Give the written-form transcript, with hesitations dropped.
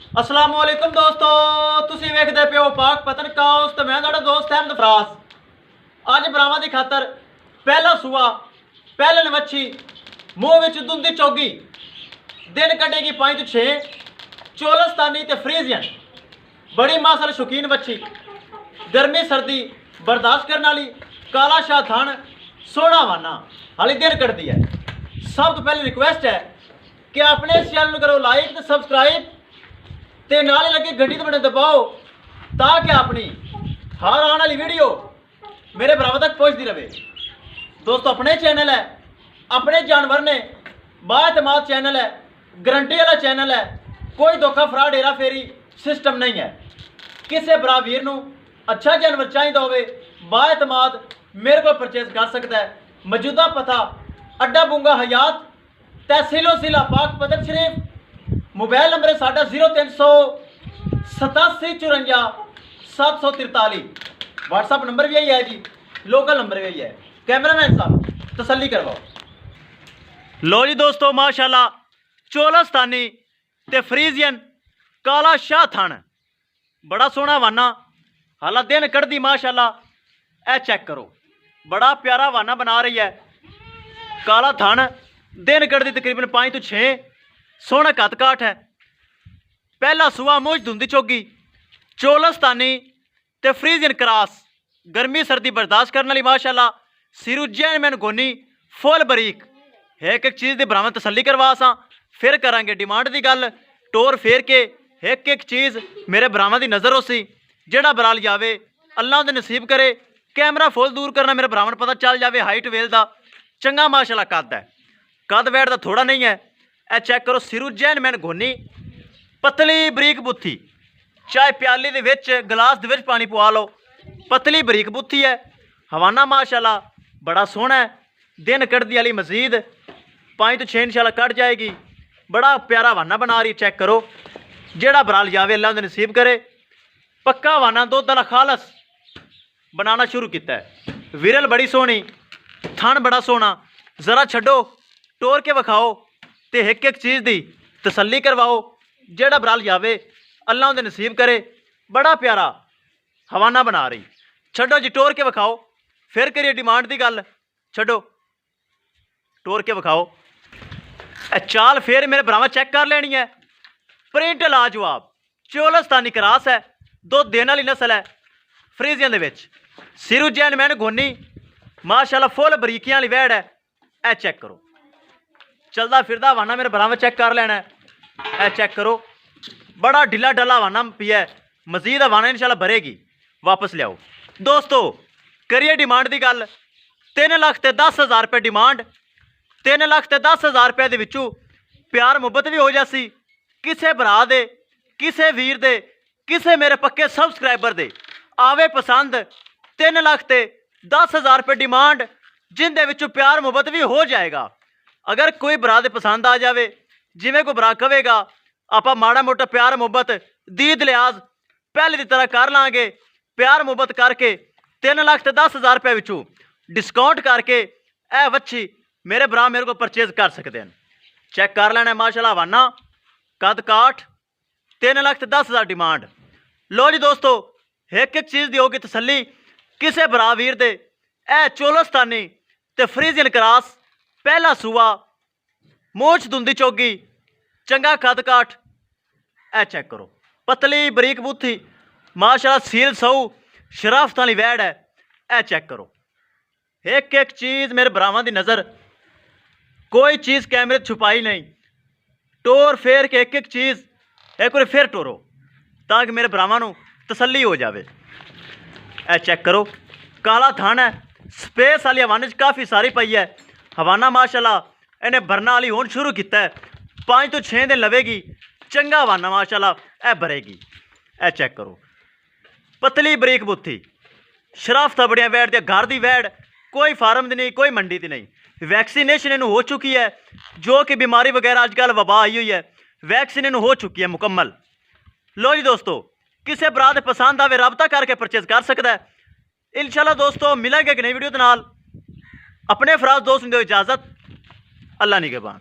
अस्सलाम वालेकुम दोस्तों, तुसी वेखदे पियो पाक पतन काउस ते मैं तुहाडा दोस्त अहमद फराज। अज भरावां दी खातर पहला सूआ पहलन मच्छी मूंह विच दुंदी चौगी दिन कटेगी 5 तो 6 चोलस्तानी ते फ्रीजियन बड़ी मासल शौकीन मच्छी गर्मी सर्दी बर्दाश्त करने वाली काला शाह थान सोना वाना हाली दिन कटती है। सब तो पहले रिक्वेस्ट है कि अपने इस चैनल करो लाइक तो सब्सक्राइब ते नाले लगे घंटी तो बटन दबाओ ताकि अपनी हर आने वाली वीडियो मेरे बराबर तक पहुंचती रहे। दोस्तों अपने चैनल है, अपने जानवर ने बाएतमाद चैनल है, गारंटी वाला चैनल है, कोई धोखा फ्रॉड हेरा फेरी सिस्टम नहीं है। किसी भरा वीर नूं अच्छा जानवर चाहिए होवे बाएतमाद मेरे को परचेज कर सकता है। मौजूदा पता अड्डा बुंगा हयात तहसीलो जिला पाक पतन शरीफ। मोबाइल नंबर है साढ़ा 0387 व्हाट्सअप नंबर भी यही है जी, लोकल नंबर भी यही है। कैमरामैन साहब तसल्ली करवाओ। लो जी दोस्तों माशाल्लाह चोलस्तानी ते फ्रीजियन काला शाह थान बड़ा सोहना वाना हालां दिन कढ़दी माशाल्लाह। ए चेक करो बड़ा प्यारा वाना बना रही है। काला थान दिन कढ़दी तकरीबन 5 तो 6 सोहना कद काठ है। पहला सूआ मूंह धुंदी चौगी चोलस्तानी ते फ्रीजियन क्रॉस गर्मी सर्दी बर्दाश्त करने वाली माशाल्लाह। सिरू जैन गोनी फुल बरीक एक चीज़ की बरामद तसल्ली करवा सा फिर करांगे डिमांड की गल टोर फेर के एक चीज़ मेरे बरामद की नज़र हो सी जेड़ा बराल जावे अल्लाह दे नसीब करे। कैमरा फुल दूर करना मेरे बरामद पता चल जावे। हाइट वेल का चंगा माशाल्लाह कद है, कद वैट का थोड़ा नहीं है। ए चेक करो सिरू जैन गोनी पतली बरीक बुत्थी चाहे प्याली दे विच गलास दे विच पानी पवा लो पतली बरीक बुत्थी है। हवाना माशाल्लाह बड़ा सोहना है। दिन कढ़दी वाली मजीद 5 तो 6 इंशाल्लाह कट जाएगी। बड़ा प्यारा वाना बना रही। चेक करो जेड़ा बराल जावे अल्लाह दे नसीब करे। पक्का वाना दुध वाला खालस बनाना शुरू किया है। विरल बड़ी सोहनी थन बड़ा सोहना। जरा छड्डो टोर के विखाओ तो एक चीज़ की तसल्ली करवाओ। जेड़ा बराल जावे अल्लाह उन्हें नसीब करे। बड़ा प्यारा हवाना बना रही। छड्डो जी टोर के विखाओ फिर करिए डिमांड की गल। छड्डो टोर के विखाओ। चाल फिर मेरे भरावा चेक कर लेनी है। प्रिंट लाजवाब चोलस्तानी क्रॉस है, दुध देने वाली नस्ल है। फ्रीजियन दे विच सिरू जैन गोनी माशाल्लाह फुल बरीकियां वाली वैड़ है। ए चेक करो चलदा फिरदा वाना मेरे बराबर चेक कर लेना है। ए चेक करो बड़ा ढिला ढला वाना पिया है। मजीद वाना इंशाल्लाह भरेगी वापस लियाओ। दोस्तों करिए डिमांड की गल 3 लाख ते 10,000 रुपये डिमांड। 3 लाख ते 10,000 रुपये दे विचों प्यार मुहब्बत भी हो जासी। किसे भरा दे किसे वीर दे किसे मेरे पक्के सबसक्राइबर दे आवे पसंद 3 लाख ते 10,000 रुपये डिमांड जिंदे विचों प्यार मुहब्बत भी हो जाएगा। अगर कोई भरा दे पसंद आ जाए जिमें कोई भरा कहेगा आप माड़ा मोटा प्यार मुहब्बत दीद लिहाज पहले की तरह कर लाँगे। प्यार मुहब्बत करके 3 लाख ते 10,000 रुपये विचों डिस्काउंट करके ए वच्छी मेरे भरा मेरे को परचेज कर सकते हैं। चेक कर लेना माशाल्लाह वाना कद काठ 3 लाख ते 10,000 डिमांड। लो जी दोस्तों एक चीज़ दी होगी तसल्ली किसे भरा वीर दे। ए चोलस्तानी ते फ्रीजियन क्रॉस पहला सूआ मूंछ धुंदी चौगी चंगा कद काठ। ए चेक करो पतली बरीक बुत्थी माशाल्लाह सील सऊ शराफत वाली वैड़ है। ए चेक करो एक चीज़ मेरे भरावां दी नज़र कोई चीज़ कैमरे छुपाई नहीं। टोर फेर के एक चीज़ एक बार फिर टोरो ताकि मेरे भरावां नूं तसल्ली हो जाए। ए चेक करो काला थान है स्पेस वाली हवाने काफ़ी सारी पई है। हवाना माशाल्लाह इन्हें भरना वाली होने शुरू किया है। 5 तो 6 दिन लवेगी चंगा हवाना माशाल्लाह ए भरेगी। ए चेक करो पतली बरीक बुत्थी शराफत बड़िया वैड़ दिया घर की वैड़ कोई फार्म की नहीं कोई मंडी की नहीं। वैक्सीनेशन इन्हू हो चुकी है जो कि बीमारी वगैरह अजकल वबा आई हुई है वैक्सीन इन्हू हो चुकी है मुकम्मल। लो जी दोस्तों किसी भरा दे पसंद आवे रबता करके परचेज कर सकता है। इंशाल्लाह दोस्तों मिलेंगे एक नई वीडियो के नाल। अपने फराज दोस्त दो इजाज़त। अल्लाह निगहबान।